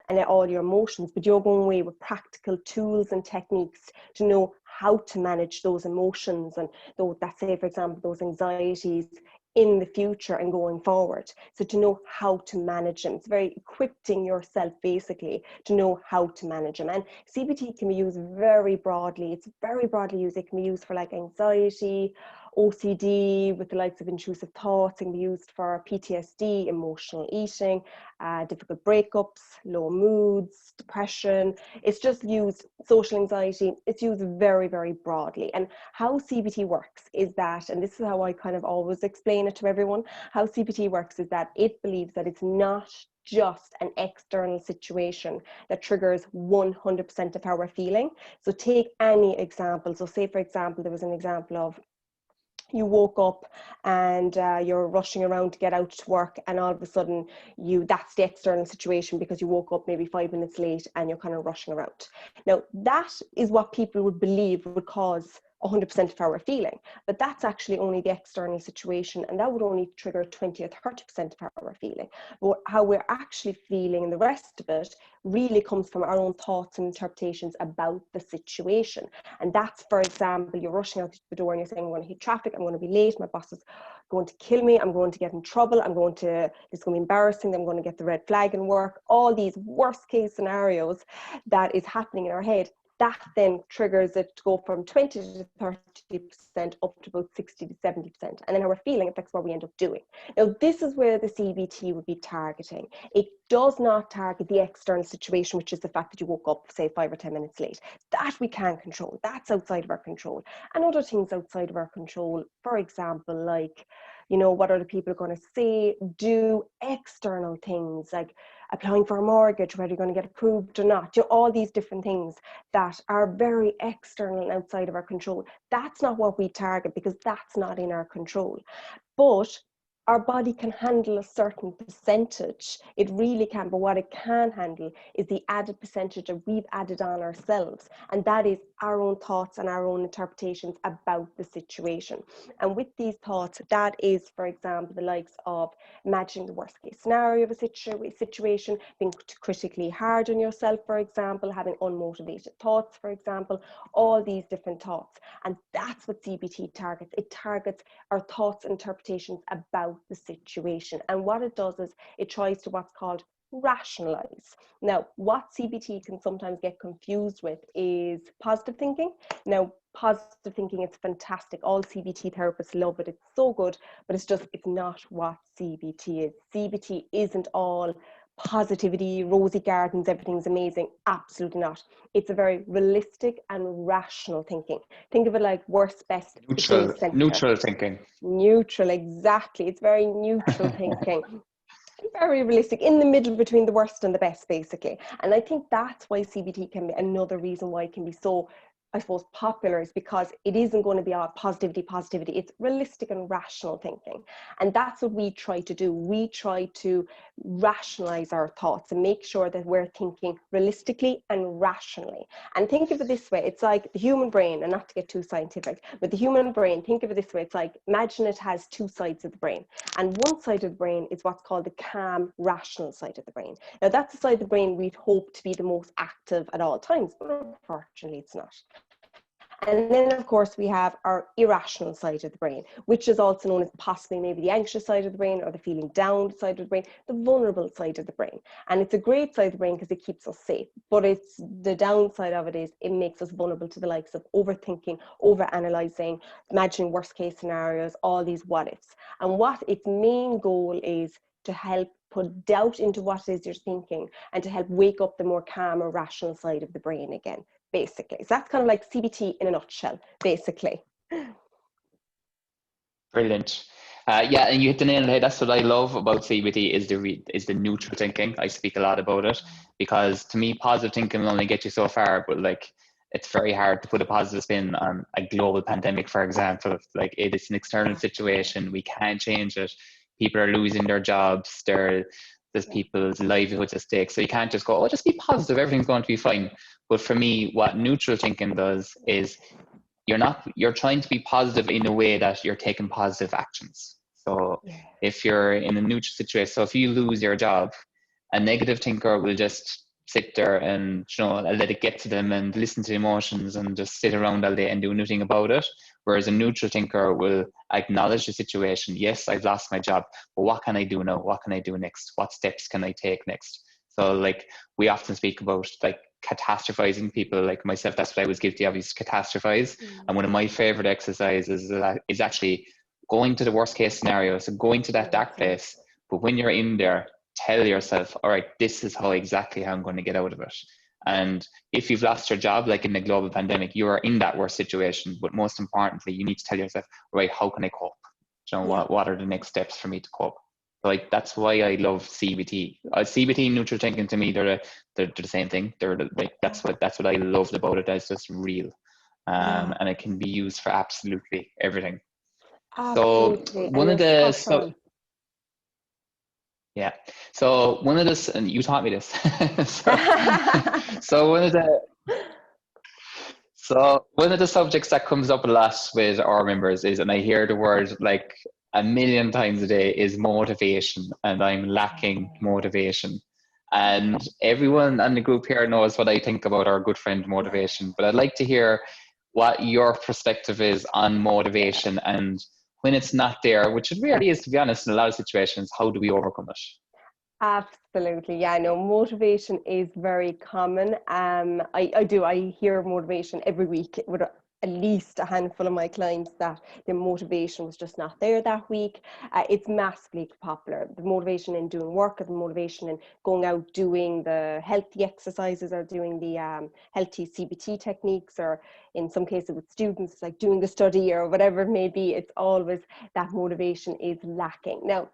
and all your emotions, but you're going away with practical tools and techniques to know how to manage those emotions and that, say, for example, those anxieties in the future and going forward. So to know how to manage them. It's very equipping yourself basically to know how to manage them. And CBT can be used very broadly. It's very broadly used. It can be used for like anxiety, OCD, with the likes of intrusive thoughts. It can be used for PTSD, emotional eating, difficult breakups, low moods, depression. It's just used, social anxiety, it's used very, very broadly. And how CBT works is that, and this is how I kind of always explain it to everyone, how CBT works is that it believes that it's not just an external situation that triggers 100% of how we're feeling. So take any example. So say, for example, there was an example of you woke up and you're rushing around to get out to work, and all of a sudden that's the external situation because you woke up maybe 5 minutes late and you're kind of rushing around. Now that is what people would believe would cause 100% of how we're feeling, but that's actually only the external situation, and that would only trigger 20 or 30% of how we're feeling. But how we're actually feeling and the rest of it really comes from our own thoughts and interpretations about the situation. And that's, for example, you're rushing out the door and you're saying, I'm going to hit traffic, I'm going to be late, my boss is going to kill me, I'm going to get in trouble, it's going to be embarrassing, I'm going to get the red flag in work. All these worst case scenarios that is happening in our head, that then triggers it to go from 20 to 30% up to about 60 to 70%. And then how we're feeling affects what we end up doing. Now, this is where the CBT would be targeting. It does not target the external situation, which is the fact that you woke up, say, 5 or 10 minutes late. That we can't control. That's outside of our control. And other things outside of our control, for example, like, what other people are going to say, do, external things like applying for a mortgage, whether you're going to get approved or not, all these different things that are very external and outside of our control. That's not what we target because that's not in our control. But our body can handle a certain percentage. It really can, but what it can handle is the added percentage that we've added on ourselves. And that is our own thoughts and our own interpretations about the situation. And with these thoughts, that is, for example, the likes of imagining the worst case scenario of a situation, being critically hard on yourself, for example, having unmotivated thoughts, for example, all these different thoughts. And that's what CBT targets. It targets our thoughts and interpretations about the situation. And what it does is it tries to what's called rationalize. Now, what CBT can sometimes get confused with is positive thinking. Now, positive thinking is fantastic. All CBT therapists love it. It's so good, but it's not what CBT is. CBT isn't all positivity, rosy gardens, everything's amazing. Absolutely not. It's a very realistic and rational thinking. Think of it like worst, best, neutral thinking. Neutral, exactly. It's very neutral thinking. Very realistic, in the middle between the worst and the best, basically. And I think that's why CBT can be another reason why it can be so, I suppose, popular, is because it isn't going to be all positivity. It's realistic and rational thinking. And that's what we try to do. We try to rationalize our thoughts and make sure that we're thinking realistically and rationally. And think of it this way. It's like the human brain, and not to get too scientific, but the human brain, think of it this way. It's like, imagine it has two sides of the brain. And one side of the brain is what's called the calm, rational side of the brain. Now, that's the side of the brain we'd hope to be the most active at all times, but unfortunately it's not. And then, of course, we have our irrational side of the brain, which is also known as possibly maybe the anxious side of the brain, or the feeling down side of the brain, the vulnerable side of the brain. And it's a great side of the brain because it keeps us safe. But it's the downside of it is it makes us vulnerable to the likes of overthinking, overanalyzing, imagining worst case scenarios, all these what ifs. And what its main goal is to help put doubt into what it is you're thinking and to help wake up the more calm or rational side of the brain again, basically. So that's kind of like CBT in a nutshell, basically. Brilliant. Yeah, and you hit the nail on the head. That's what I love about CBT is the neutral thinking. I speak a lot about it because to me, positive thinking will only get you so far, but like it's very hard to put a positive spin on a global pandemic, for example. Like it's an external situation. We can't change it. People are losing their jobs. There's people's livelihoods at stake. So you can't just go, oh, just be positive. Everything's going to be fine. But for me, what neutral thinking does is you're trying to be positive in a way that you're taking positive actions. So if you're in a neutral situation, so if you lose your job, a negative thinker will just sit there and, you know, let it get to them and listen to the emotions and just sit around all day and do nothing about it. Whereas a neutral thinker will acknowledge the situation. Yes, I've lost my job, but what can I do now? What can I do next? What steps can I take next? So like we often speak about like catastrophizing. People like myself, that's what I was guilty of, is catastrophize. And one of my favorite exercises is actually going to the worst case scenario. So going to that dark place, but when you're in there, tell yourself, all right, this is exactly how I'm going to get out of it. And if you've lost your job, like in the global pandemic, you are in that worst situation. But most importantly, you need to tell yourself, right, how can I cope? You know, what are the next steps for me to cope? Like, that's why I love CBT. CBT and neutral thinking, to me, they're the same thing. That's what I loved about it. It's just real, and it can be used for absolutely everything. Absolutely. So And one of you're the spot on. yeah. So one of this, and you taught me this. so one of the So one of the subjects that comes up a lot with our members is, and I hear the word like a million times a day, is motivation, and I'm lacking motivation. And everyone in the group here knows what I think about our good friend motivation, but I'd like to hear what your perspective is on motivation, and when it's not there, which it really is, to be honest, in a lot of situations, how do we overcome it? Absolutely. Yeah, no, motivation is very common. I hear motivation every week with at least a handful of my clients that the motivation was just not there that week. It's massively popular. The motivation in doing work, or the motivation in going out doing the healthy exercises, or doing the healthy CBT techniques, or in some cases with students, like doing the study or whatever it may be. It's always that motivation is lacking. Now,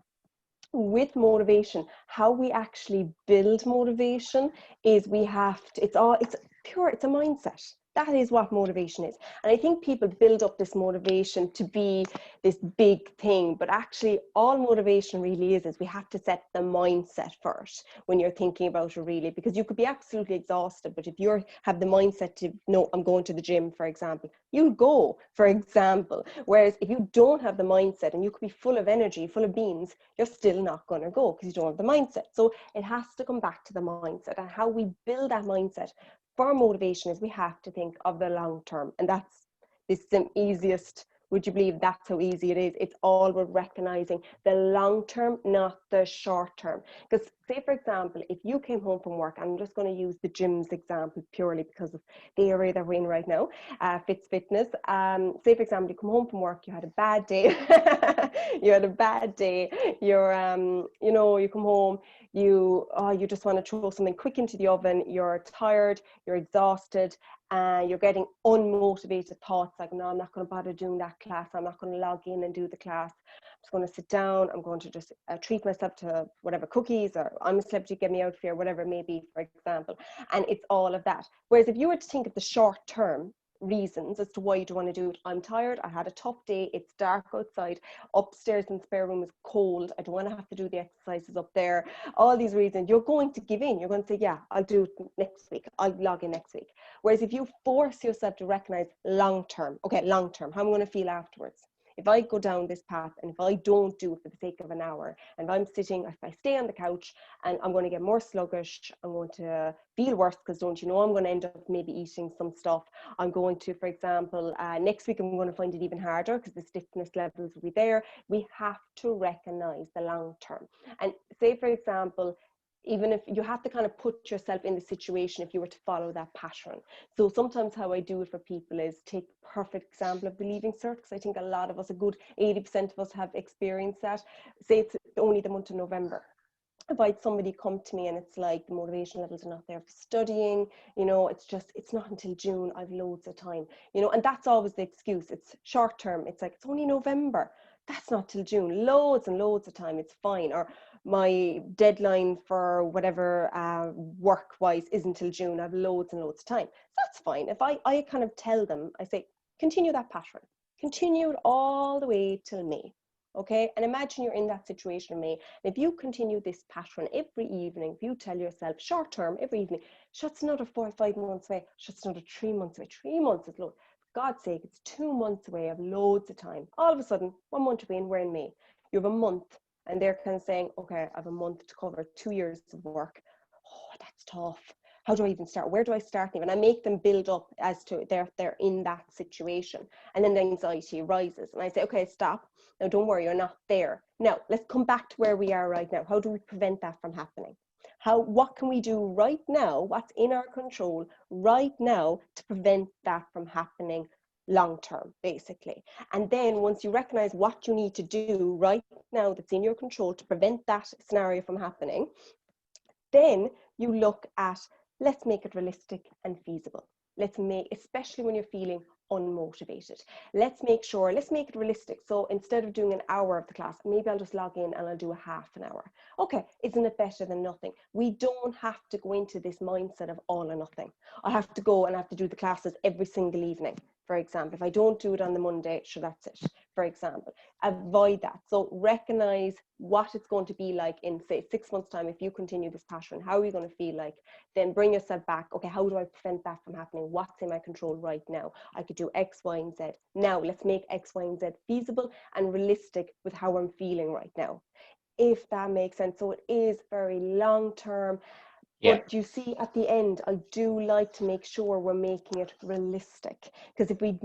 with motivation, how we actually build motivation is we have to, it's pure, it's a mindset. That is what motivation is. And I think people build up this motivation to be this big thing, but actually all motivation really is we have to set the mindset first when you're thinking about it, really, because you could be absolutely exhausted, but if you have the mindset to, no, I'm going to the gym, for example, you'll go, for example. Whereas if you don't have the mindset, and you could be full of energy, full of beans, you're still not going to go because you don't have the mindset. So it has to come back to the mindset, and how we build that mindset for motivation is we have to think of the long term. And that's the easiest. Would you believe that's how easy it is? It's all about recognizing the long term, not the short term. Because say, for example, if you came home from work, I'm just going to use the gym's example purely because of the area that we're in right now, fitness. Say, for example, you come home from work, you had a bad day. You had a bad day. You come home, you just want to throw something quick into the oven. You're tired, you're exhausted, you're getting unmotivated thoughts like, no, I'm not going to bother doing that class. I'm not going to log in and do the class. I'm just going to sit down. I'm going to just treat myself to whatever cookies, or I'm a celebrity, get me out of here, whatever it may be, for example. And it's all of that. Whereas if you were to think of the short term reasons as to why you don't want to do it, I'm tired, I had a tough day, it's dark outside, upstairs in the spare room is cold, I don't want to have to do the exercises up there, all these reasons, you're going to give in. You're going to say, yeah, I'll do it next week, I'll log in next week. Whereas if you force yourself to recognize long term, how I'm going to feel afterwards. If I go down this path, and if I don't do it for the sake of an hour, and if I stay on the couch, and I'm going to get more sluggish, I'm going to feel worse, because I'm going to end up maybe eating some stuff. I'm going to, for example, next week I'm going to find it even harder because the stiffness levels will be there. We have to recognize the long term. And say, for example, even if you have to kind of put yourself in the situation if you were to follow that pattern. So sometimes how I do it for people is take a perfect example of the Leaving Cert, because I think a lot of us, a good 80% of us have experienced that. Say it's only the month of November. If I had somebody come to me and it's like the motivation levels are not there for studying, it's not until June, I've loads of time, and that's always the excuse. It's short term. It's like, it's only November. That's not till June. Loads and loads of time. It's fine. Or my deadline for whatever work-wise isn't till June. I have loads and loads of time. So that's fine. If I kind of tell them, I say, continue that pattern. Continue it all the way till May. Okay, and imagine you're in that situation in May. And if you continue this pattern every evening, if you tell yourself short term every evening, it's another 4 or 5 months away, it's another 3 months away. 3 months is low. For God's sake, it's 2 months away of loads of time. All of a sudden, 1 month away, and we're in May. You have a month, and they're kind of saying, okay, I have a month to cover 2 years of work. Oh, that's tough. How do I even start? Where do I start even? I make them build up as to they're in that situation. And then the anxiety rises. And I say, okay, stop. Now, don't worry, you're not there. Now, let's come back to where we are right now. How do we prevent that from happening? What can we do right now? What's in our control right now to prevent that from happening long term, basically? And then once you recognize what you need to do right now that's in your control to prevent that scenario from happening, then you look at, let's make it realistic and feasible. Especially when you're feeling unmotivated, let's make it realistic. So instead of doing an hour of the class, maybe I'll just log in and I'll do a half an hour. Okay, isn't it better than nothing? We don't have to go into this mindset of all or nothing. I have to go and I have to do the classes every single evening, for example. If I don't do it on the Monday, sure, that's it, for example. Avoid that. So recognize what it's going to be like in, say, 6 months' time. If you continue this pattern, how are you going to feel like? Then bring yourself back. Okay, how do I prevent that from happening? What's in my control right now? I could do X, Y, and Z. Now let's make X, Y, and Z feasible and realistic with how I'm feeling right now, if that makes sense. So it is very long term. Yeah. But you see, at the end, I do like to make sure we're making it realistic, because if we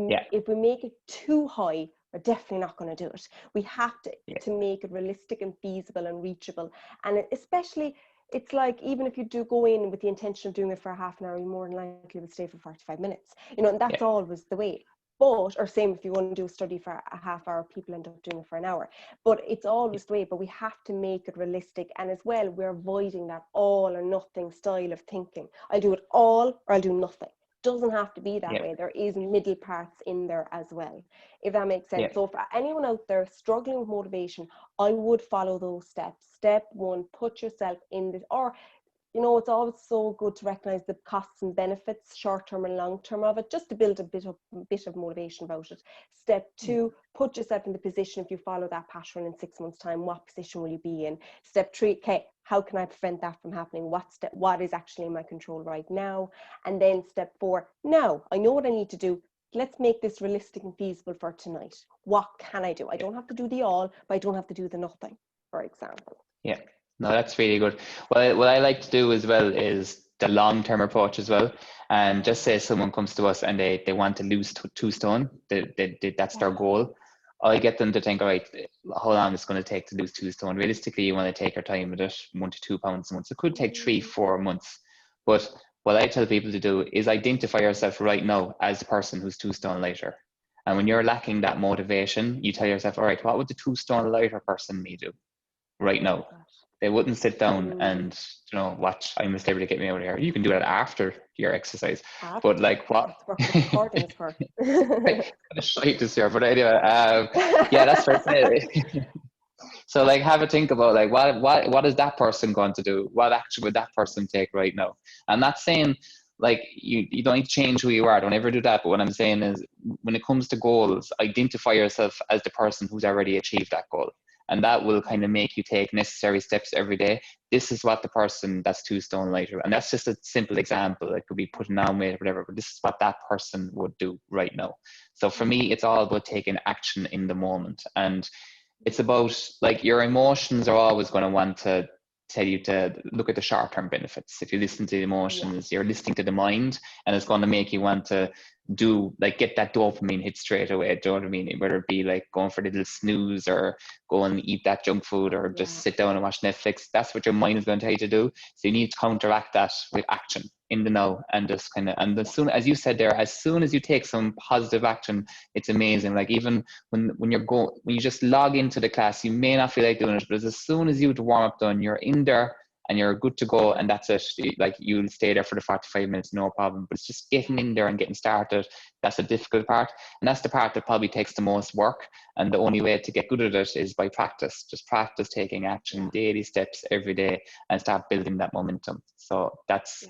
make it too high, we're definitely not going to do it. We have to make it realistic and feasible and reachable. And especially, it's like, even if you do go in with the intention of doing it for a half an hour, you more than likely will stay for 45 minutes. You know, and that's always the way. But, or same if you want to do a study for a half hour, people end up doing it for an hour. But it's always the way, but we have to make it realistic. And as well, we're avoiding that all or nothing style of thinking. I'll do it all or I'll do nothing. Doesn't have to be that way. There is middle parts in there as well, if that makes sense. So for anyone out there struggling with motivation, I would follow those steps. Step 1, put yourself in this, or you know, it's always so good to recognize the costs and benefits, short term and long term of it, just to build a bit of motivation about it. Step 2, put yourself in the position, if you follow that pattern in 6 months' time, what position will you be in? Step 3, okay, how can I prevent that from happening? What is actually in my control right now? And then step 4, now I know what I need to do. Let's make this realistic and feasible for tonight. What can I do? I don't have to do the all, but I don't have to do the nothing, for example. Yeah. No, that's really good. Well, what I like to do as well is the long-term approach as well. And just say someone comes to us and they want to lose 2 stone, that's their goal. I get them to think, all right, how long is it going to take to lose 2 stone? Realistically, you want to take your time with it, 1 to 2 pounds a month. It could take 3-4 months. But what I tell people to do is identify yourself right now as the person who's 2 stone lighter. And when you're lacking that motivation, you tell yourself, all right, what would the 2 stone lighter person me do right now? They wouldn't sit down and, you know, watch I Must Able to Get Me Out of Here. You can do that after your exercise. But like what? That's what the recording is for. Kind of shy this year, but anyway, yeah, that's fair play. So like have a think about like what is that person going to do? What action would that person take right now? I'm not saying like you don't need to change who you are, don't ever do that. But what I'm saying is when it comes to goals, identify yourself as the person who's already achieved that goal. And that will kind of make you take necessary steps every day. This is what the person that's 2 stone lighter, and that's just a simple example. It could be putting on weight or whatever, but this is what that person would do right now. So for me, it's all about taking action in the moment. And it's about like your emotions are always going to want to tell you to look at the short-term benefits. If you listen to the emotions, you're listening to the mind, and it's going to make you want to do like get that dopamine hit straight away. Do you know what I mean? Whether it be like going for a little snooze or go and eat that junk food or just sit down and watch Netflix. That's what your mind is going to tell you to do. So you need to counteract that with action in the now, and just kind of, and as soon as you said there, as soon as you take some positive action, it's amazing. Like even when you just log into the class, you may not feel like doing it, but as soon as you have the warm up done, you're in there and you're good to go, and that's it. Like you'll stay there for the 45 minutes, no problem. But it's just getting in there and getting started. That's the difficult part, and that's the part that probably takes the most work. And the only way to get good at it is by practice. Just practice taking action, daily steps every day, and start building that momentum. So that's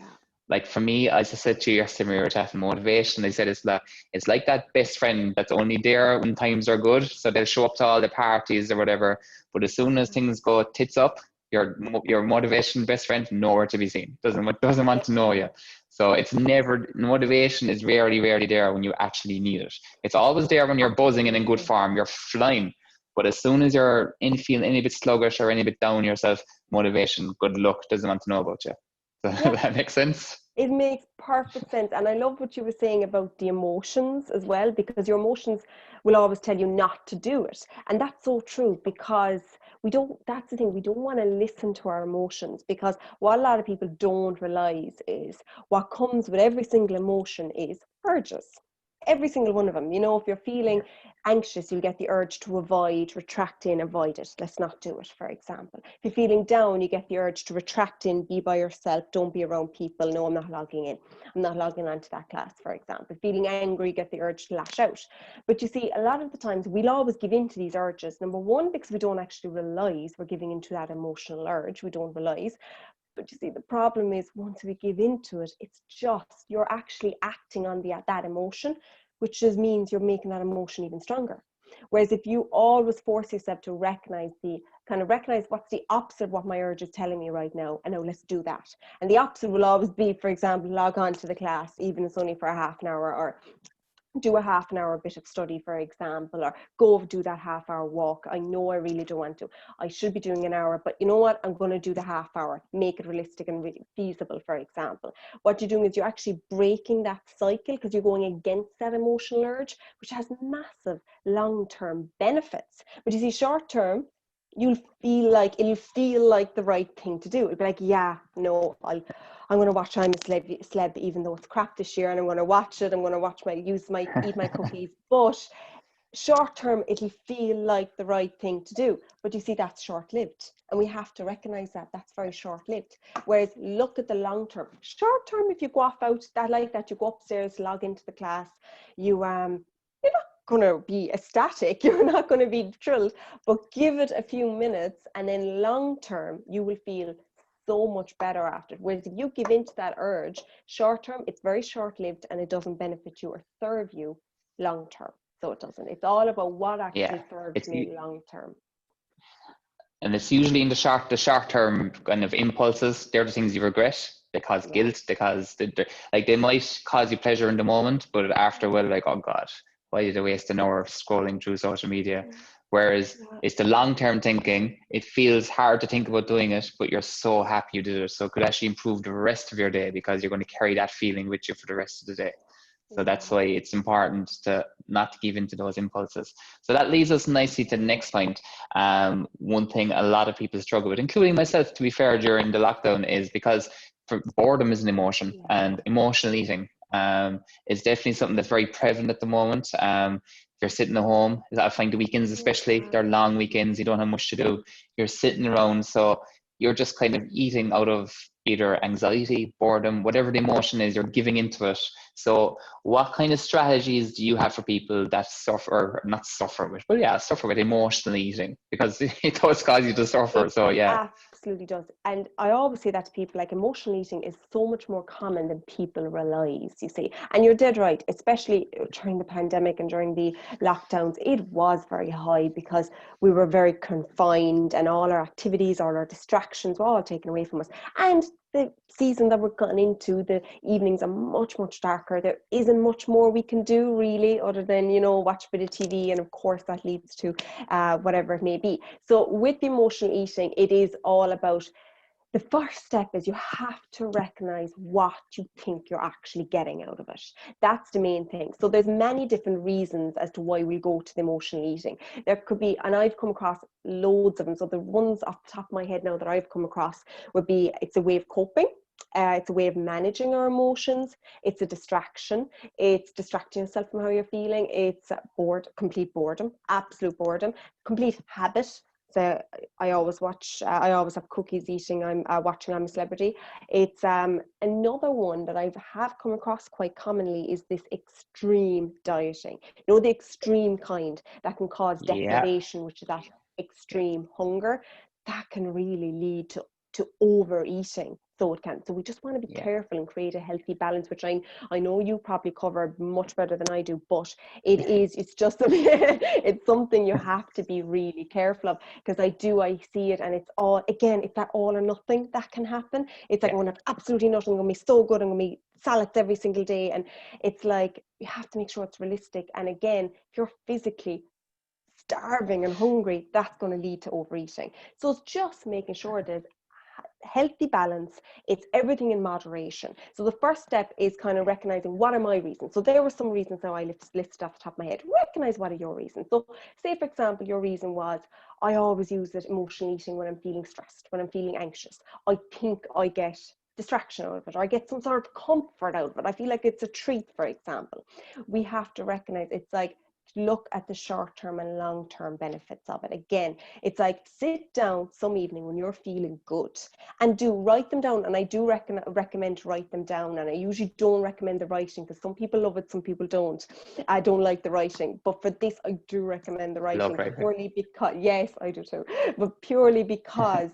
like for me, as I said to you yesterday, we were talking motivation. I said it's like that best friend that's only there when times are good. So they'll show up to all the parties or whatever. But as soon as things go tits up, your motivation best friend nowhere to be seen. Doesn't want to know you. So it's never, motivation is rarely there when you actually need it. It's always there when you're buzzing and in good form, you're flying. But as soon as you're feeling any bit sluggish or any bit down yourself, motivation, good luck, doesn't want to know about you. Does that make sense? It makes perfect sense. And I love what you were saying about the emotions as well, because your emotions will always tell you not to do it. And that's so true, because that's the thing, we don't want to listen to our emotions, because what a lot of people don't realize is what comes with every single emotion is urges. Every single one of them. You know, if you're feeling anxious, you'll get the urge to avoid, retract in, avoid it. Let's not do it, for example. If you're feeling down, you get the urge to retract in, be by yourself, don't be around people. No, I'm not logging in. I'm not logging on to that class, for example. Feeling angry, you get the urge to lash out. But you see, a lot of the times we'll always give in to these urges. Number one, because we don't actually realize we're giving into that emotional urge. We don't realize. But you see, the problem is once we give into it, it's just you're actually acting on that emotion, which just means you're making that emotion even stronger. Whereas if you always force yourself to recognize what's the opposite of what my urge is telling me right now, and now let's do that. And the opposite will always be, for example, log on to the class, even if it's only for a half an hour, or do a half an hour bit of study, for example, or go do that half hour walk. I know I really don't want to. I should be doing an hour, but you know what? I'm going to do the half hour, make it realistic and feasible, for example. What you're doing is you're actually breaking that cycle, because you're going against that emotional urge, which has massive long-term benefits. But you see, short-term, it'll feel like the right thing to do. It'll be like, yeah, no, I'm going to watch I'm a Celeb, even though it's crap this year, and I'm going to watch it. I'm going to eat my cookies. But short term, it'll feel like the right thing to do. But you see, that's short lived, and we have to recognize that that's very short lived. Whereas look at the long term. Short term, if you go off out that, you go upstairs, log into the class, you're not going to be ecstatic, you're not going to be thrilled, but give it a few minutes, and then long term, you will feel so much better after it. Whereas if you give into that urge short term, it's very short lived, and it doesn't benefit you or serve you long term. So it doesn't. It's all about what actually serves me long term. And it's usually in the short term kind of impulses. They're the things you regret, because guilt, because they might cause you pleasure in the moment, but after a while, like, oh God, why did I waste an hour scrolling through social media? Whereas it's the long-term thinking. It feels hard to think about doing it, but you're so happy you did it. So it could actually improve the rest of your day, because you're going to carry that feeling with you for the rest of the day. So that's why it's important to not give into those impulses. So that leads us nicely to the next point. One thing a lot of people struggle with, including myself, to be fair, during the lockdown, is because boredom is an emotion, and emotional eating is definitely something that's very prevalent at the moment. If you're sitting at home, I find the weekends especially, they're long weekends, you don't have much to do, you're sitting around, so you're just kind of eating out of either anxiety, boredom, whatever the emotion is, you're giving into it. So what kind of strategies do you have for people that suffer with emotional eating? Because it does cause you to suffer. So yeah. Absolutely does. And I always say that to people, like, emotional eating is so much more common than people realize, you see. And you're dead right, especially during the pandemic and during the lockdowns, it was very high, because we were very confined, and all our activities, all our distractions were all taken away from us. And the season that we're getting into, the evenings are much, much darker. There isn't much more we can do, really, other than, watch a bit of TV, and of course that leads to whatever it may be. So with the emotional eating, it is all about, the first step is you have to recognize what you think you're actually getting out of it. That's the main thing. So there's many different reasons as to why we go to the emotional eating. There could be, and I've come across loads of them. So the ones off the top of my head now that I've come across would be, it's a way of coping. It's a way of managing our emotions. It's a distraction. It's distracting yourself from how you're feeling. It's complete boredom, absolute boredom, complete habit. So I always have cookies eating. I'm watching I'm a Celebrity. It's another one that I have come across quite commonly is this extreme dieting. The extreme kind that can cause deprivation, which is that extreme hunger. That can really lead to overeating. So it can. So we just want to be careful and create a healthy balance, which I know you probably cover much better than I do, but it's just it's something you have to be really careful of, because I see it, and it's that all or nothing that can happen. It's like, I'm going to have absolutely nothing, I'm going to be so good, I'm going to eat salads every single day, and it's like, you have to make sure it's realistic. And again, if you're physically starving and hungry, that's going to lead to overeating. So it's just making sure there's healthy balance. It's everything in moderation. So the first step is kind of recognizing, what are my reasons? So there were some reasons now I listed off the top of my head. Recognize what are your reasons. So say, for example, your reason was, I always use it, emotional eating, when I'm feeling stressed, when I'm feeling anxious. I think I get distraction out of it, or I get some sort of comfort out of it. I feel like it's a treat, for example. We have to recognize, it's like, look at the short-term and long-term benefits of it. Again, it's like, sit down some evening when you're feeling good and write them down. And I do recommend to write them down. And I usually don't recommend the writing, because some people love it, some people don't. I don't like the writing, but for this I do recommend the writing. Love writing. Purely because, yes, I do too, but purely because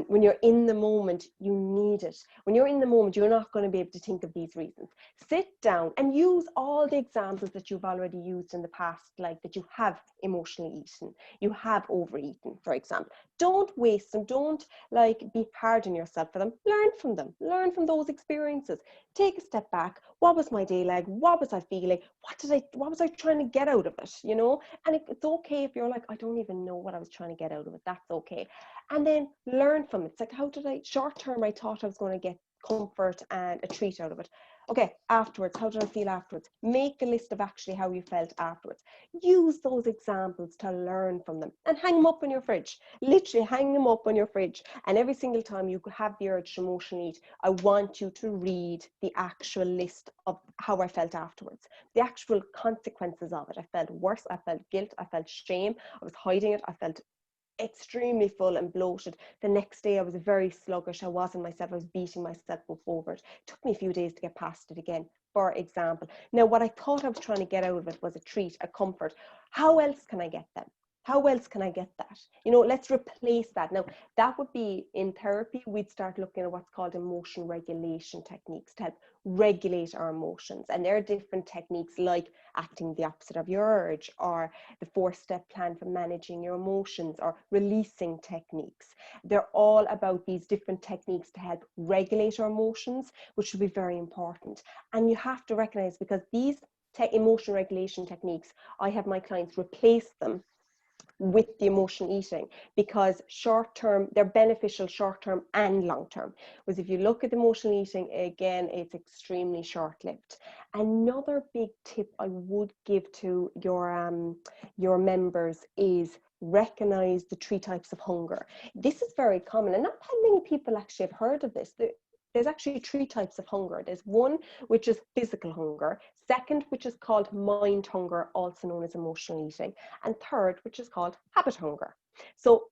when you're in the moment, you need it. When you're in the moment, you're not going to be able to think of these reasons. Sit down and use all the examples that you've already used in the past, like that you have emotionally eaten, you have overeaten, for example. Don't waste them. Don't like be hard on yourself for them. Learn from them. Learn from those experiences. Take a step back. What was my day like? What was I feeling? What was I trying to get out of it? You know, and it's okay if you're like, I don't even know what I was trying to get out of it. That's okay. And then learn from it. It's like, short term, I thought I was going to get comfort and a treat out of it. Okay, afterwards, how did I feel afterwards? Make a list of actually how you felt afterwards. Use those examples to learn from them and hang them up on your fridge. Literally hang them up on your fridge. And every single time you have the urge to emotionally eat, I want you to read the actual list of how I felt afterwards. The actual consequences of it. I felt worse, I felt guilt, I felt shame, I was hiding it, I felt extremely full and bloated. The next day I was very sluggish. I wasn't myself. I was beating myself up over it. It took me a few days to get past it again, for example. Now, what I thought I was trying to get out of it was a treat, a comfort. How else can I get them? How else can I get that? You know, let's replace that. Now, that would be in therapy, we'd start looking at what's called emotion regulation techniques to help regulate our emotions. And there are different techniques like acting the opposite of your urge, or the 4-step plan for managing your emotions, or releasing techniques. They're all about these different techniques to help regulate our emotions, which will be very important. And you have to recognize, because these emotion regulation techniques, I have my clients replace them with the emotional eating, because short term, they're beneficial short term and long term. Whereas if you look at emotional eating, again, it's extremely short lived. Another big tip I would give to your members is recognize the 3 types of hunger. This is very common, and not many people actually have heard of this. There's actually 3 types of hunger. There's one, which is physical hunger. Second, which is called mind hunger, also known as emotional eating. And third, which is called habit hunger. So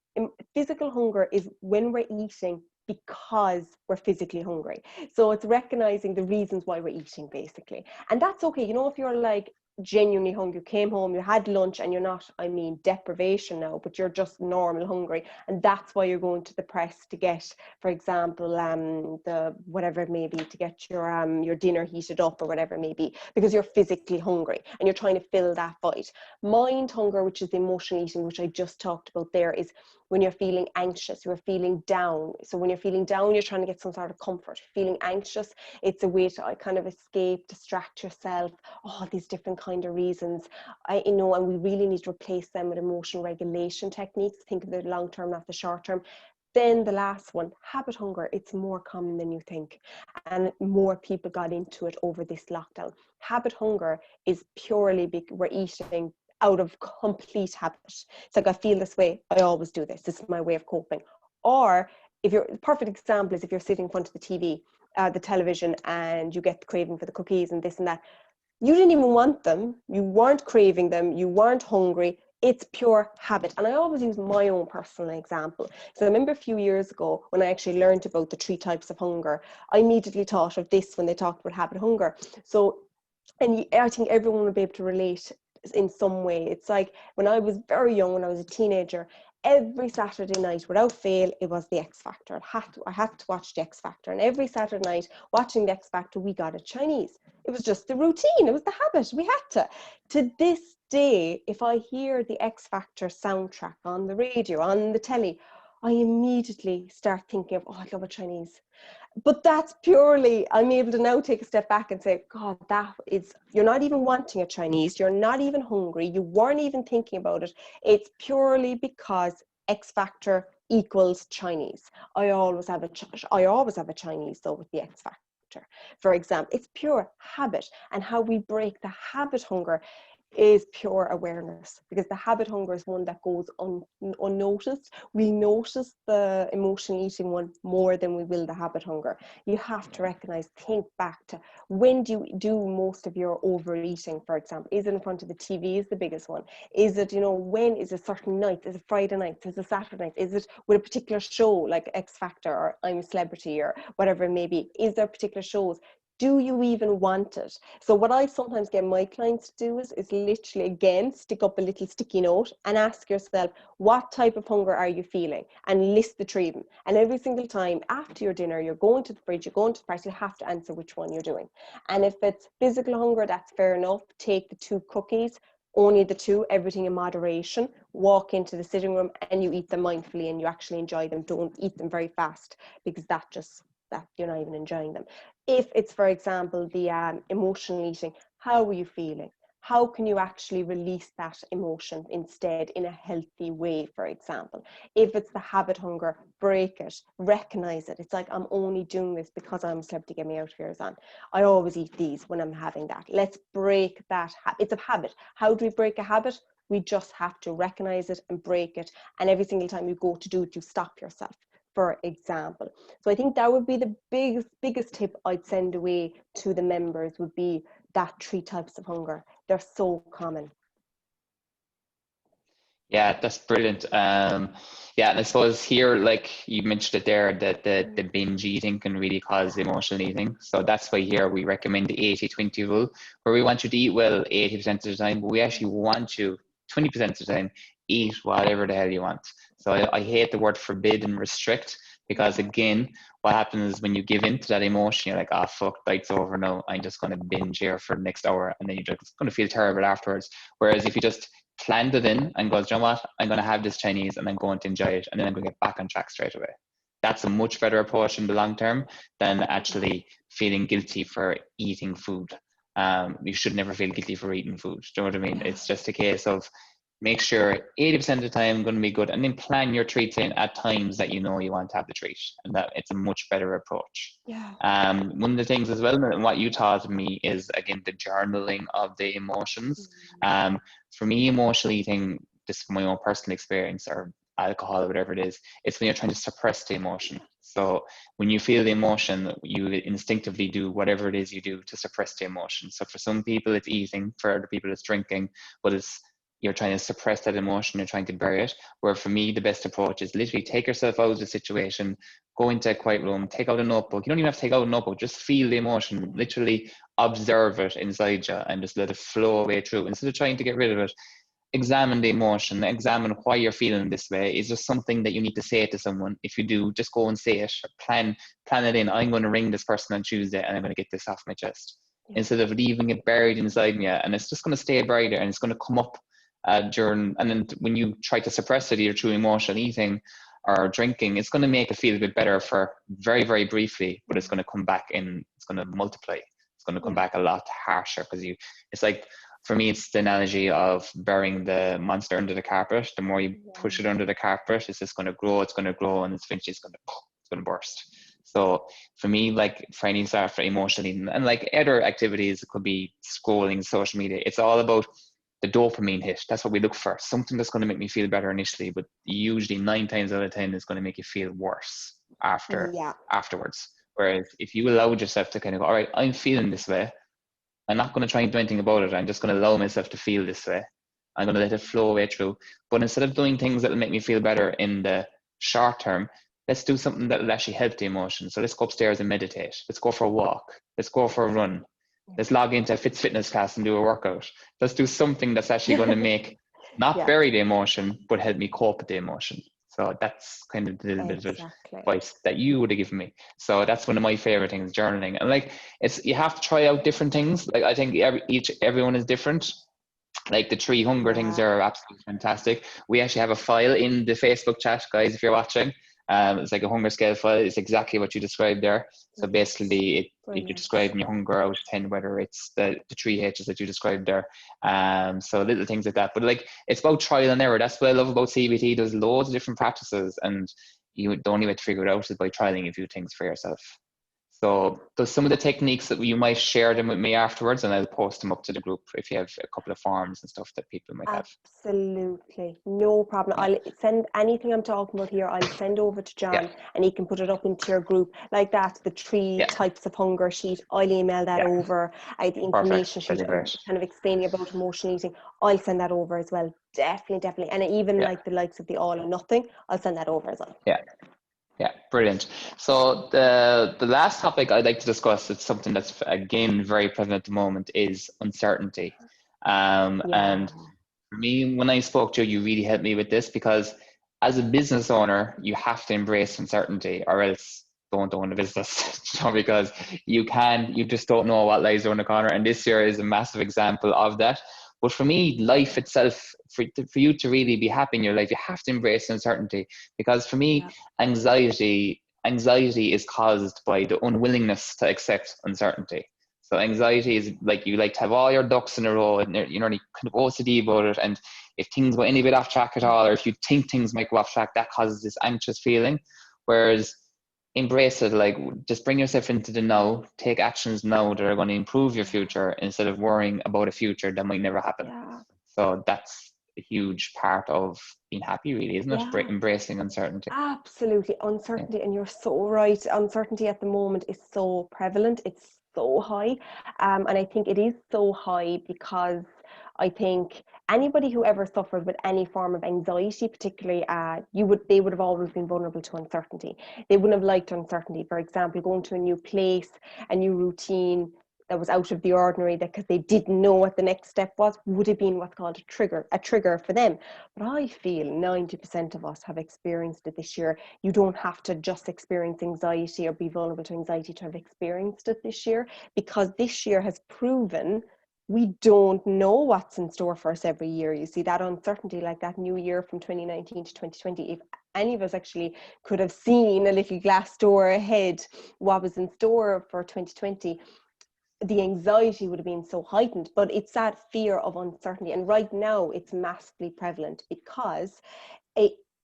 physical hunger is when we're eating because we're physically hungry. So it's recognizing the reasons why we're eating, basically. And that's okay. You know, if you're like genuinely hungry, you came home, you had lunch, and you're not, I mean, deprivation now, but you're just normal hungry, and that's why you're going to the press to get, for example, the whatever it may be, to get your dinner heated up or whatever it may be, because you're physically hungry and you're trying to fill that void. Mind hunger, which is the emotional eating, which I just talked about there, is when you're feeling anxious, you're feeling down. So when you're feeling down, you're trying to get some sort of comfort. Feeling anxious, it's a way to kind of escape, distract yourself, all these different kind of reasons. And we really need to replace them with emotional regulation techniques. Think of the long term, not the short term. Then the last one, habit hunger, it's more common than you think. And more people got into it over this lockdown. Habit hunger is purely we're eating out of complete habit. It's like, I feel this way, I always do this. This is my way of coping. Or the perfect example is if you're sitting in front of the television, and you get the craving for the cookies and this and that. You didn't even want them. You weren't craving them. You weren't hungry. It's pure habit. And I always use my own personal example. So I remember a few years ago when I actually learned about the 3 types of hunger, I immediately thought of this when they talked about habit hunger. So, and I think everyone will be able to relate in some way. It's like when I was very young, when I was a teenager, every Saturday night, without fail, it was the X Factor. I had to watch the X Factor. And every Saturday night, watching the X Factor, we got a Chinese. It was just the routine. It was the habit. We had to. To this day, if I hear the X Factor soundtrack on the radio, on the telly, I immediately start thinking of, I love a Chinese. But that's purely, I'm able to now take a step back and say, God, you're not even wanting a Chinese. You're not even hungry. You weren't even thinking about it. It's purely because X Factor equals Chinese. I always have a Chinese though with the X factor. For example, it's pure habit, and how we break the habit hunger is pure awareness, because the habit hunger is one that goes unnoticed. We notice the emotional eating one more than we will the habit hunger. You have to recognize, think back to, when do you do most of your overeating, for example? Is it in front of the TV is the biggest one? Is it, when is it certain nights? Is it Friday nights? Is it Saturday nights? Is it with a particular show like X Factor or I'm a Celebrity or whatever it may be? Is there particular shows? Do you even want it? So what I sometimes get my clients to do is literally, again, stick up a little sticky note and ask yourself, what type of hunger are you feeling? And list the three of them. And every single time after your dinner, you're going to the fridge, you're going to the price, you have to answer which one you're doing. And if it's physical hunger, that's fair enough. Take the 2 cookies, only the 2, everything in moderation. Walk into the sitting room and you eat them mindfully and you actually enjoy them. Don't eat them very fast, because that you're not even enjoying them. If it's, for example, the emotional eating, how are you feeling? How can you actually release that emotion instead in a healthy way, for example? If it's the habit hunger, break it, recognize it. It's like, I'm only doing this because I'm a celebrity, get me out of here, Zan. I always eat these when I'm having that. Let's break that. It's a habit. How do we break a habit? We just have to recognize it and break it. And every single time you go to do it, you stop yourself, for example. So I think that would be the biggest tip I'd send away to the members, would be that 3 types of hunger. They're so common. Yeah, that's brilliant. Yeah, and I suppose here, like you mentioned it there, that the binge eating can really cause emotional eating. So that's why here we recommend the 80-20 rule, where we want you to eat well 80% of the time, but we actually want you 20% of the time eat whatever the hell you want. So I hate the word forbid and restrict, because again, what happens when you give in to that emotion, you're like, oh fuck, night's over now, I'm just going to binge here for the next hour, and then you're just going to feel terrible afterwards. Whereas if you just planned it in and goes, you know what, I'm going to have this Chinese and I'm going to enjoy it, and then I'm going to get back on track straight away. That's a much better approach in the long term than actually feeling guilty for eating food. You should never feel guilty for eating food. Do you know what I mean? It's just a case of make sure 80% of the time going to be good, and then plan your treats in at times that you know you want to have the treat, and that it's a much better approach. Yeah. One of the things as well, and what you taught me, is again the journaling of the emotions. For me, emotional eating, this is my own personal experience, or alcohol or whatever it is, it's when you're trying to suppress the emotion. So when you feel the emotion, you instinctively do whatever it is you do to suppress the emotion. So for some people it's eating, for other people it's drinking, but you're trying to suppress that emotion, you're trying to bury it. Where for me, the best approach is literally take yourself out of the situation, go into a quiet room, take out a notebook. You don't even have to take out a notebook, just feel the emotion, literally observe it inside you and just let it flow away through. Instead of trying to get rid of it, examine the emotion, examine why you're feeling this way. Is there something that you need to say to someone? If you do, just go and say it, plan it in. I'm going to ring this person on Tuesday and I'm going to get this off my chest. Instead of leaving it buried inside me, and it's just going to stay buried there, and it's going to come up and then when you try to suppress it, either through emotional eating or drinking, it's going to make it feel a bit better for very, very briefly, but it's going to come back in, it's going to multiply. It's going to come back a lot harsher, because it's like, for me, it's the analogy of burying the monster under the carpet. The more you push it under the carpet, it's just going to grow, and eventually it's going to burst. So for me, like for any sort of emotional eating, and like other activities, it could be scrolling social media, it's all about the dopamine hit. That's what we look for. Something that's going to make me feel better initially, but usually 9 times out of 10 is going to make you feel worse afterwards. Whereas if you allowed yourself to kind of go, all right, I'm feeling this way, I'm not going to try and do anything about it, I'm just going to allow myself to feel this way, I'm going to let it flow away through. But instead of doing things that will make me feel better in the short term, let's do something that will actually help the emotion. So let's go upstairs and meditate. Let's go for a walk. Let's go for a run. Let's log into a fitness class and do a workout. Let's do something that's actually going to make, not bury the emotion, but help me cope with the emotion. So that's kind of the little bit of advice that you would have given me. So that's one of my favorite things, journaling. And like, you have to try out different things. Like I think everyone is different. Like the 3 hunger things are absolutely fantastic. We actually have a file in the Facebook chat, guys, if you're watching. It's like a hunger scale file. It's exactly what you described there. So basically, you're Brilliant. describing your hunger out of 10, whether it's the three H's that you described there. So little things like that. But like, it's about trial and error. That's what I love about CBT. There's loads of different practices, and the only way to figure it out is by trialing a few things for yourself. So there's some of the techniques that you might share them with me afterwards, and I'll post them up to the group if you have a couple of forms and stuff that people might have. Absolutely, no problem. Yeah. I'll send anything I'm talking about here, I'll send over to John, and he can put it up into your group like that. The 3 types of hunger sheet, I'll email that over. The information sheet, kind of explaining about emotional eating, I'll send that over as well. Definitely. And even like the likes of the all or nothing, I'll send that over as well. Yeah, brilliant. So the last topic I'd like to discuss, it's something that's again very prevalent at the moment, is uncertainty. And for me, when I spoke to you, you really helped me with this, because as a business owner, you have to embrace uncertainty, or else don't own a business. Because you just don't know what lies around the corner. And this year is a massive example of that. But for me, life itself, for you to really be happy in your life, you have to embrace uncertainty. Because for me, anxiety is caused by the unwillingness to accept uncertainty. So anxiety is like, you like to have all your ducks in a row, and you're kind of OCD about it. And if things go any bit off track at all, or if you think things might go off track, that causes this anxious feeling. Whereas embrace it, like, just bring yourself into the now, take actions now that are going to improve your future, instead of worrying about a future that might never happen. So that's a huge part of being happy, really, isn't it? Embracing uncertainty. Absolutely. Uncertainty, and you're so right. Uncertainty at the moment is so prevalent. It's so high. And I think it is so high because I think anybody who ever suffered with any form of anxiety, particularly, they would have always been vulnerable to uncertainty. They wouldn't have liked uncertainty. For example, going to a new place, a new routine that was out of the ordinary, that because they didn't know what the next step was, would have been what's called a trigger for them. But I feel 90% of us have experienced it this year. You don't have to just experience anxiety or be vulnerable to anxiety to have experienced it this year, because this year has proven we don't know what's in store for us every year. You see that uncertainty, like that new year from 2019 to 2020. If any of us actually could have seen a little glass door ahead, what was in store for 2020, the anxiety would have been so heightened. But it's that fear of uncertainty. And right now it's massively prevalent because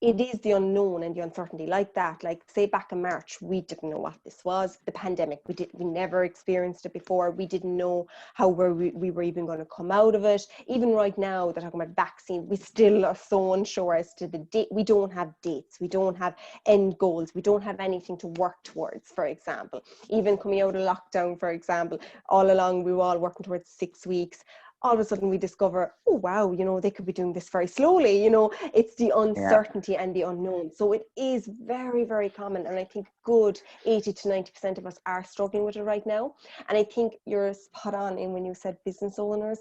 it is the unknown and the uncertainty, like that. Like, say back in March, we didn't know what this was, the pandemic. We never experienced it before. We didn't know how we were even going to come out of it. Even right now, they're talking about vaccine. We still are so unsure as to the date. We don't have dates. We don't have end goals. We don't have anything to work towards, for example. Even coming out of lockdown, for example, all along we were all working towards 6 weeks. All of a sudden we discover, oh wow, they could be doing this very slowly. It's the uncertainty and the unknown. So it is very, very common. And I think good 80 to 90% of us are struggling with it right now. And I think you're spot on in when you said business owners.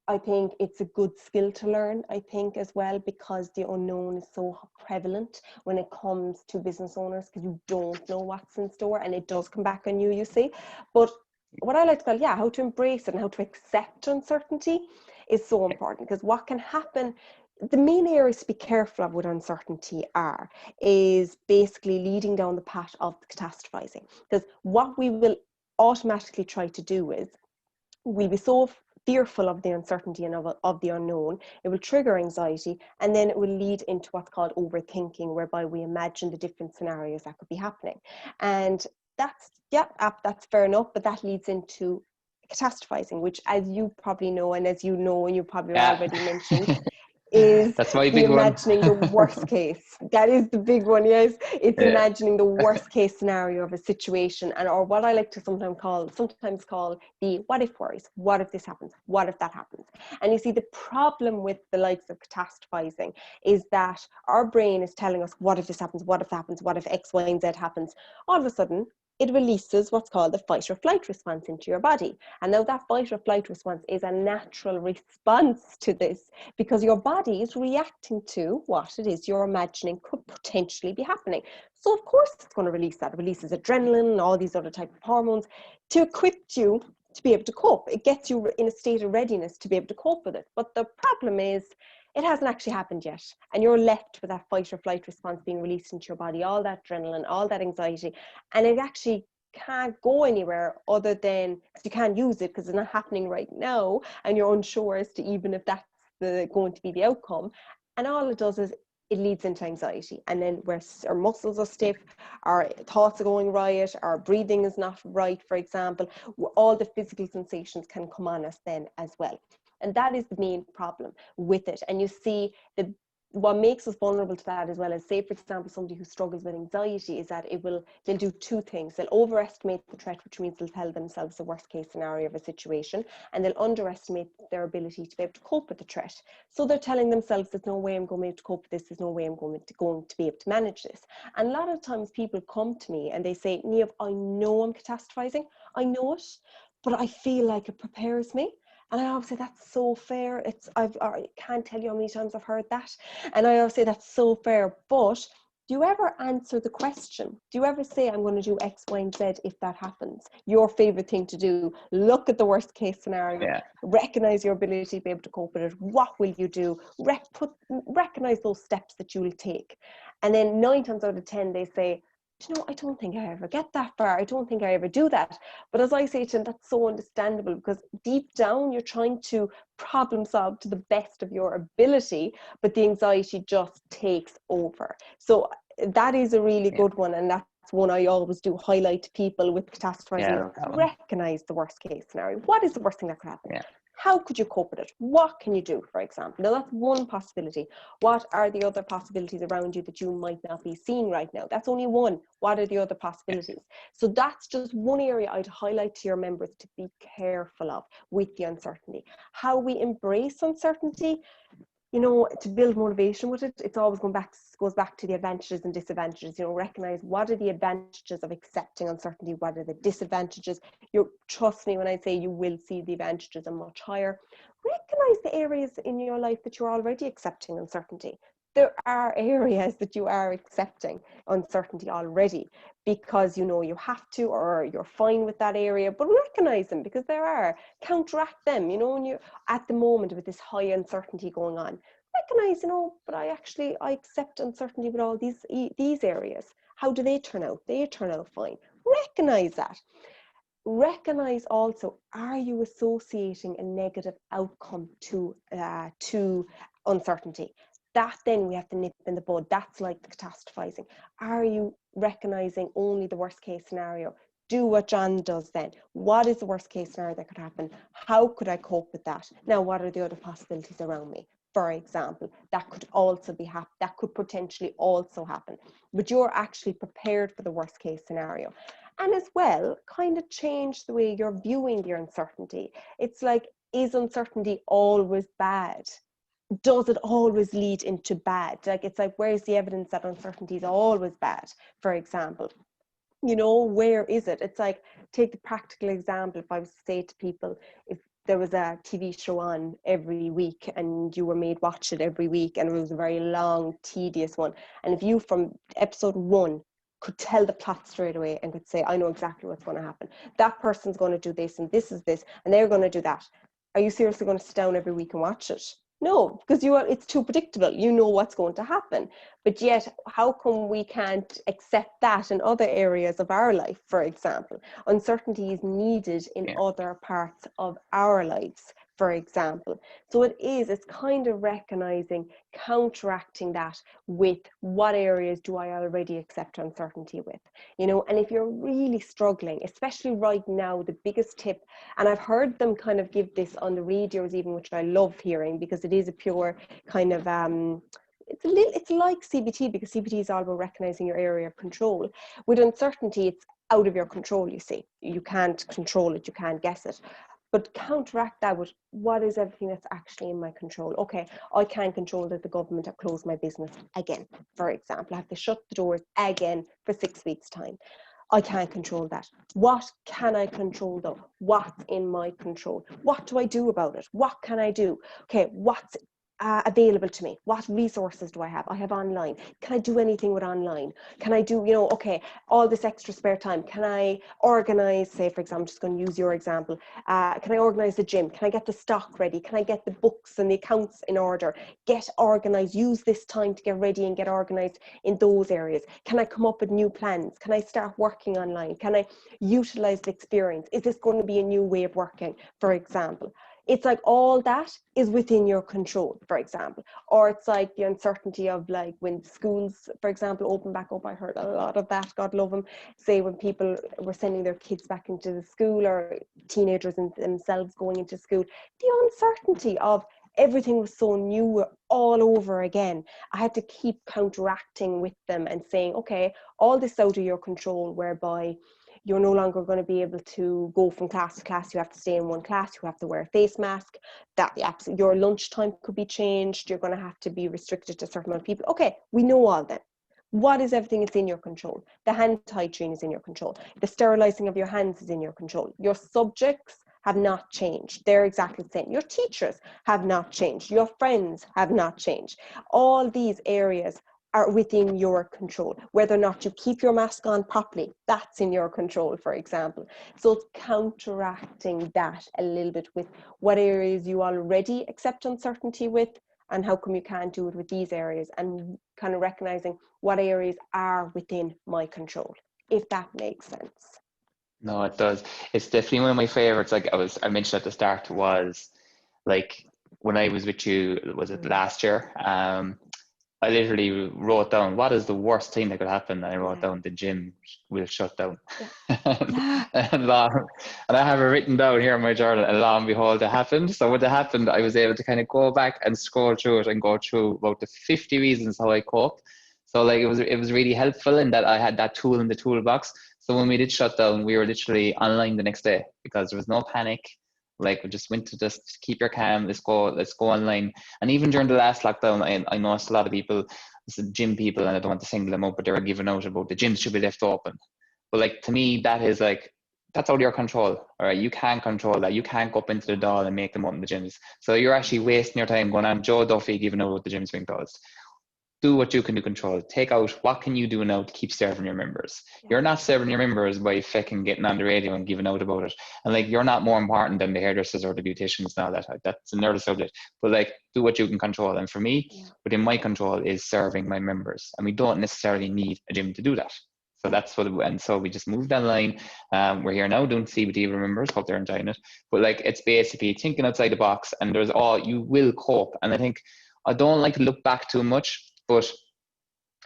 I think it's a good skill to learn, I think, as well, because the unknown is so prevalent when it comes to business owners, because you don't know what's in store, and it does come back on you, you see. But what I like to call, how to embrace it and how to accept uncertainty is so important, because what can happen, the main areas to be careful of with uncertainty is basically leading down the path of catastrophizing. Because what we will automatically try to do is, we'll be so fearful of the uncertainty and of the unknown, it will trigger anxiety, and then it will lead into what's called overthinking, whereby we imagine the different scenarios that could be happening. And that's fair enough, but that leads into catastrophizing, which, as you probably know, and as you know, and you probably already mentioned, is that's my big imagining the worst case. That is the big one, yes. It's imagining the worst case scenario of a situation, or what I like to sometimes call the what if worries. What if this happens? What if that happens? And you see, the problem with the likes of catastrophizing is that our brain is telling us, what if this happens? What if that happens? What if X, Y, and Z happens? All of a sudden, it releases what's called the fight or flight response into your body. And now that fight or flight response is a natural response to this, because your body is reacting to what it is you're imagining could potentially be happening. So of course it's going to release that. It releases adrenaline and all these other type of hormones to equip you to be able to cope. It gets you in a state of readiness to be able to cope with it. But the problem is, it hasn't actually happened yet. And you're left with that fight or flight response being released into your body, all that adrenaline, all that anxiety. And it actually can't go anywhere other than, because you can't use it because it's not happening right now. And you're unsure as to even if that's going to be the outcome. And all it does is it leads into anxiety. And then where our muscles are stiff, our thoughts are going riot, our breathing is not right, for example, all the physical sensations can come on us then as well. And that is the main problem with it. And you see what makes us vulnerable to that as well is, say, for example, somebody who struggles with anxiety, is that they'll do two things. They'll overestimate the threat, which means they'll tell themselves the worst case scenario of a situation, and they'll underestimate their ability to be able to cope with the threat. So they're telling themselves, there's no way I'm going to be able to cope with this, there's no way I'm going to be able to manage this. And a lot of times people come to me and they say, Niamh, I know I'm catastrophizing, I know it, but I feel like it prepares me. And I always say, that's so fair. I can't tell you how many times I've heard that. And I always say, that's so fair. But do you ever answer the question? Do you ever say, I'm going to do X, Y, and Z if that happens? Your favorite thing to do. Look at the worst case scenario. Recognize your ability to be able to cope with it. What will you do? Recognize those steps that you will take. And then 9 times out of 10, they say, you know, I don't think I ever get that far. I don't think I ever do that. But as I say to them, that's so understandable, because deep down you're trying to problem solve to the best of your ability, but the anxiety just takes over. So that is a really good one, and that's one I always do highlight to people with catastrophizing. Recognize the worst case scenario. What is the worst thing that could happen? How could you cope with it? What can you do, for example? Now, that's one possibility. What are the other possibilities around you that you might not be seeing right now? That's only one. What are the other possibilities? So that's just one area I'd highlight to your members to be careful of with the uncertainty. How we embrace uncertainty, you know, to build motivation with it, it's always goes back to the advantages and disadvantages. You know, recognize what are the advantages of accepting uncertainty, what are the disadvantages. Trust me when I say you will see the advantages are much higher. Recognize the areas in your life that you're already accepting uncertainty. There are areas that you are accepting uncertainty already because you know you have to, or you're fine with that area, but recognize them, because there are. Counteract them, you know, when you're at the moment with this high uncertainty going on. Recognize, you know, but I accept uncertainty with all these areas. How do they turn out? They turn out fine. Recognize that. Recognize also, are you associating a negative outcome to uncertainty? That then we have to nip in the bud. That's like the catastrophizing. Are you recognizing only the worst case scenario? Do what John does then. What is the worst case scenario that could happen? How could I cope with that? Now, what are the other possibilities around me? For example, that could also that could potentially also happen. But you're actually prepared for the worst case scenario. And as well, kind of change the way you're viewing the uncertainty. It's like, is uncertainty always bad? Does it always lead into bad? Like, it's like, where's the evidence that uncertainty is always bad, for example? You know, where is it? It's like, take the practical example. If I was to say to people, if there was a TV show on every week and you were made watch it every week, and it was a very long, tedious one, and if you from episode 1 could tell the plot straight away and could say, I know exactly what's going to happen. That person's going to do this, and this is this, and they're going to do that. Are you seriously going to sit down every week and watch it? No, because it's too predictable. You know what's going to happen. But yet, how come we can't accept that in other areas of our life, for example? Uncertainty is needed in other parts of our lives, for example. So it's kind of recognizing, counteracting that with what areas do I already accept uncertainty with, you know. And if you're really struggling, especially right now, the biggest tip, and I've heard them kind of give this on the radios even, which I love hearing, because it is a pure kind of it's like CBT, because CBT is all about recognizing your area of control. With uncertainty, it's out of your control. You see, you can't control it, you can't guess it. But counteract that with, what is everything that's actually in my control? Okay, I can't control that the government have closed my business again, for example. I have to shut the doors again for 6 weeks' time. I can't control that. What can I control though? What's in my control? What do I do about it? What can I do? Okay, available to me? What resources do I have? I have online. Can I do anything with online? Can I do, okay, all this extra spare time? Can I organize, say, for example, I'm just going to use your example. Can I organize the gym? Can I get the stock ready? Can I get the books and the accounts in order? Get organized, use this time to get ready and get organized in those areas. Can I come up with new plans? Can I start working online? Can I utilize the experience? Is this going to be a new way of working, for example? It's like all that is within your control, for example. Or it's like the uncertainty of like when schools, for example, open back up. I heard a lot of that, God love them, say when people were sending their kids back into the school, or teenagers themselves going into school, the uncertainty of everything was so new all over again. I had to keep counteracting with them and saying, okay, all this out of your control, whereby you're no longer going to be able to go from class to class. You have to stay in one class. You have to wear a face mask. Your lunchtime could be changed. You're going to have to be restricted to a certain amount of people. Okay, we know all that. What is everything that's in your control? The hand hygiene is in your control. The sterilizing of your hands is in your control. Your subjects have not changed. They're exactly the same. Your teachers have not changed. Your friends have not changed. All these areas are within your control. Whether or not you keep your mask on properly, that's in your control, for example. So it's counteracting that a little bit with what areas you already accept uncertainty with, and how come you can't do it with these areas, and kind of recognizing what areas are within my control, if that makes sense. No, it does. It's definitely one of my favorites. Like I mentioned at the start, was like when I was with you, was it last year? I literally wrote down, what is the worst thing that could happen? And I wrote down, the gym will shut down. Yeah. and I have it written down here in my journal, and lo and behold, it happened. So when it happened, I was able to kind of go back and scroll through it and go through about the 50 reasons how I cope. So like it was really helpful in that I had that tool in the toolbox. So when we did shut down, we were literally online the next day because there was no panic. Like we just went to just keep your calm, let's go online. And even during the last lockdown, I noticed a lot of people, gym people, and I don't want to single them out, but they were giving out about the gyms should be left open. But like to me, that is like, that's out of your control. All right, you can't control that. You can't go up into the door and make them open the gyms. So you're actually wasting your time going on Joe Duffy giving out the gyms being closed. Do what you can do control. Take out what can you do now to keep serving your members. Yeah. You're not serving your members by fucking getting on the radio and giving out about it. And like, you're not more important than the hairdressers or the beauticians now. That's another subject. But like, do what you can control. And for me, within my control is serving my members. And we don't necessarily need a gym to do that. So that's what, and so we just moved online. We're here now doing CBT with members. Hope they're enjoying it. But like, it's basically thinking outside the box, and you will cope. And I think I don't like to look back too much, but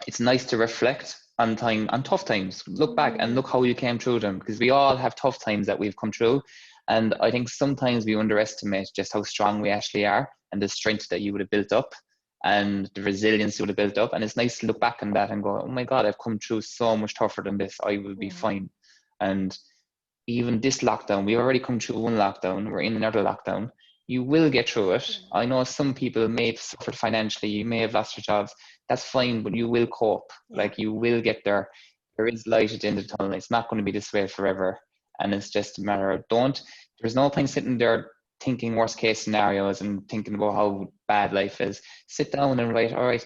it's nice to reflect on tough times. Look back and look how you came through them, because we all have tough times that we've come through. And I think sometimes we underestimate just how strong we actually are, and the strength that you would have built up and the resilience you would have built up. And it's nice to look back on that and go, oh my God, I've come through so much tougher than this. I will be fine. And even this lockdown, we've already come through one lockdown. We're in another lockdown. You will get through it. I know some people may have suffered financially. You may have lost your jobs. That's fine, but you will cope. Like, you will get there. There is light at the end of the tunnel. It's not going to be this way forever. And it's just a matter of there's no point sitting there thinking worst case scenarios and thinking about how bad life is. Sit down and write, all right,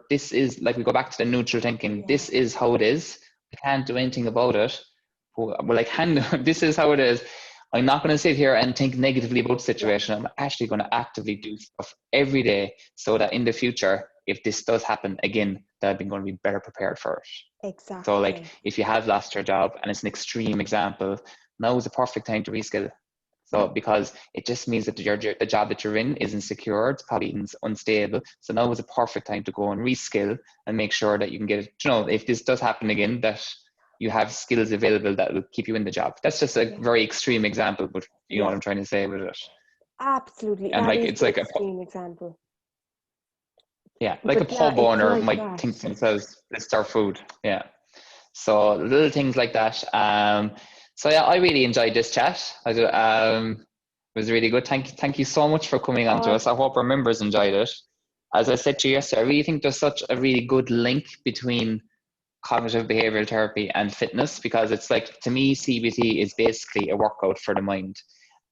this is, like, we go back to the neutral thinking. This is how it is. I can't do anything about it. But this is how it is. I'm not going to sit here and think negatively about the situation. I'm actually going to actively do stuff every day so that in the future, if this does happen again, that I'm going to be better prepared for it. Exactly. So like, if you have lost your job, and it's an extreme example, now is the perfect time to reskill. So because it just means that the job that you're in is insecure, it's probably unstable. So now is a perfect time to go and reskill and make sure that you can get it. If this does happen again, that you have skills available that will keep you in the job. That's just a very extreme example, but you know what I'm trying to say with it. Absolutely. And that like, is it's like extreme example. Yeah, like a pub owner might think to themselves, it's our food. Yeah. So little things like that. So yeah, I really enjoyed this chat. It was really good. Thank you so much for coming on to us. I hope our members enjoyed it. As I said to you yesterday, I really think there's such a really good link between cognitive behavioral therapy and fitness, because it's like, to me, CBT is basically a workout for the mind.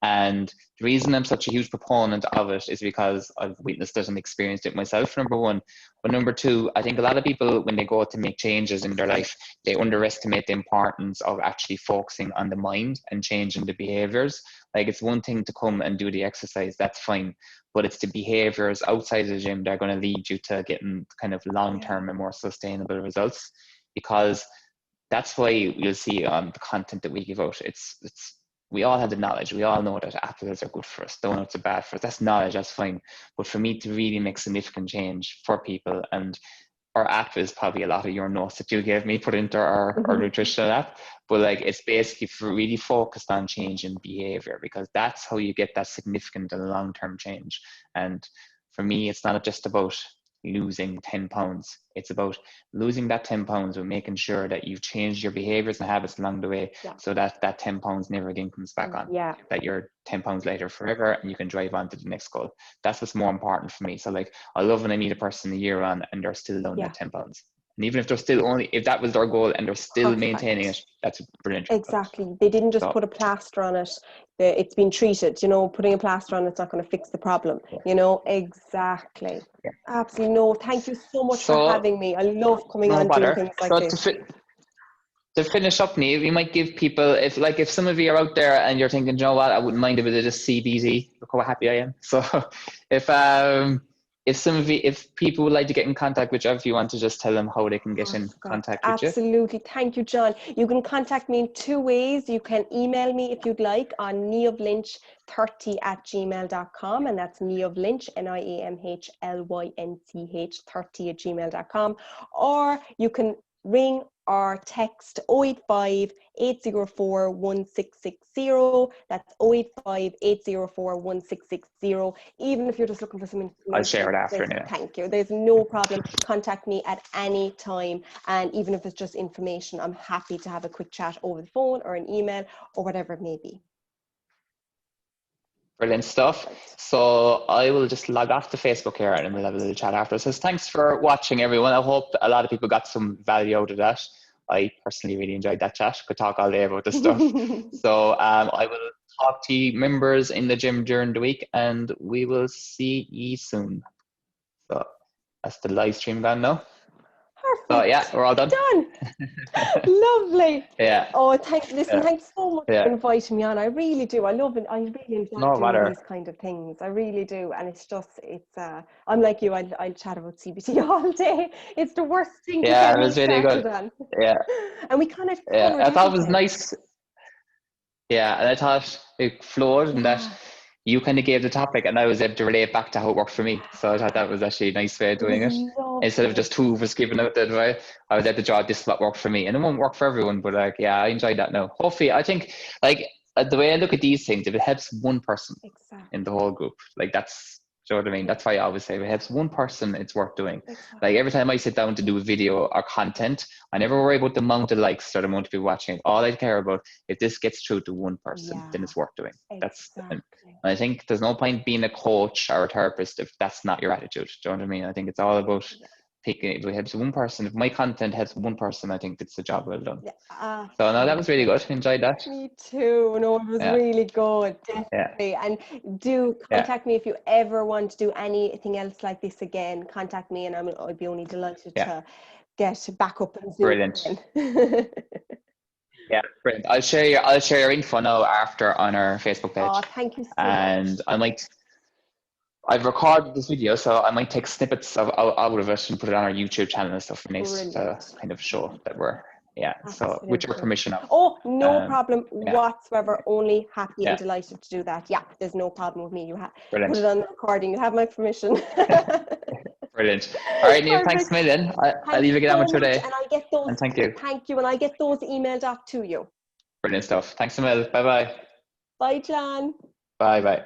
And the reason I'm such a huge proponent of it is because I've witnessed it and experienced it myself, number one. But number two, I think a lot of people, when they go to make changes in their life, they underestimate the importance of actually focusing on the mind and changing the behaviors. Like, it's one thing to come and do the exercise, that's fine. But it's the behaviors outside of the gym that are going to lead you to getting kind of long-term and more sustainable results. Because that's why you'll see on the content that we give out, it's we all have the knowledge. We all know that apples are good for us, donuts are bad for us. That's knowledge, that's fine. But for me to really make significant change for people, and our app is probably a lot of your notes that you gave me put into our nutritional app. But like, it's basically for really focused on changing behavior, because that's how you get that significant and long-term change. And for me, it's not just about losing 10 pounds. It's about losing that 10 pounds and making sure that you've changed your behaviors and habits along the way, so that that 10 pounds never again comes back on. That you're 10 pounds later forever and you can drive on to the next goal. That's what's more important for me. So like, I love when I meet a person a year on and they're still down that 10 pounds. And even if they're still only, if that was their goal and they're still maintaining it, that's brilliant. Exactly. They didn't just put a plaster on it. It's been treated, you know, putting a plaster on it's not going to fix the problem, you know. Exactly. Absolutely. No, thank you so much for having me. I love coming on doing things like this. To finish up, Niamh, you might give people, if some of you are out there and you're thinking, you know what, I wouldn't mind if it is CBT, look how happy I am. So if people would like to get in contact with you, if you want to just tell them how they can get in contact with you. Absolutely. Thank you, John. You can contact me in two ways. You can email me if you'd like on niamhlynch30@gmail.com, and that's Niamh Lynch, NIAMHLYNCH 30@gmail.com, or you can ring or text 085 804 1660. That's 085 804 1660. Even if you're just looking for some information, I'll share it after now. Thank you. There's no problem. Contact me at any time. And even if it's just information, I'm happy to have a quick chat over the phone or an email or whatever it may be. Brilliant stuff. So I will just log off to Facebook here and we'll have a little chat after. So thanks for watching, everyone. I hope a lot of people got some value out of that. I personally really enjoyed that chat. Could talk all day about this stuff. So I will talk to you members in the gym during the week, and we will see you soon. So that's the live stream gone now. Perfect. So yeah, we're all done. Lovely. Yeah. Oh, thanks so much for inviting me on. I really do. I love it. I really enjoy doing these kind of things. I really do. And it's I'm like you. I'll chat about CBT all day. It's the worst thing to get me started on. Yeah. And we kind of I thought it was nice. Yeah, and I thought it flowed and that you kind of gave the topic and I was able to relate back to how it worked for me. So I thought that was actually a nice way of doing it. Instead of just two of us giving out the advice, I was able to draw this is what worked for me. And it won't work for everyone, but like, yeah, I enjoyed that now. Hopefully, I think like the way I look at these things, if it helps one person in the whole group, like that's, do you know what I mean? That's why I always say if it helps one person, it's worth doing. Like every time I sit down to do a video or content, I never worry about the amount of likes or the amount of people watching. All I care about, if this gets through to one person, then it's worth doing. And I think there's no point being a coach or a therapist if that's not your attitude. Do you know what I mean? I think it's all about picking, if it helps one person, if my content helps one person, I think it's a job well done. So no, that was really good. Enjoyed that. Me too. No, it was really good. Definitely. And do contact me if you ever want to do anything else like this again. Contact me and I'd be only delighted to get back up and Zoom. Brilliant. Yeah, brilliant. I'll share your info now after on our Facebook page. Oh, thank you so much. I've recorded this video, so I might take snippets out of it and put it on our YouTube channel and stuff for next to kind of show that we're, so with your permission. Oh, no problem whatsoever. Only happy and delighted to do that. Yeah, there's no problem with me. You put it on the recording. You have my permission. Brilliant. All right, Niamh, thanks a million. I'll leave you get on with today. And I get those. And thank you. Thank you. And I get those emailed off to you. Brilliant stuff. Thanks a million. Bye-bye. Bye, John. Bye-bye.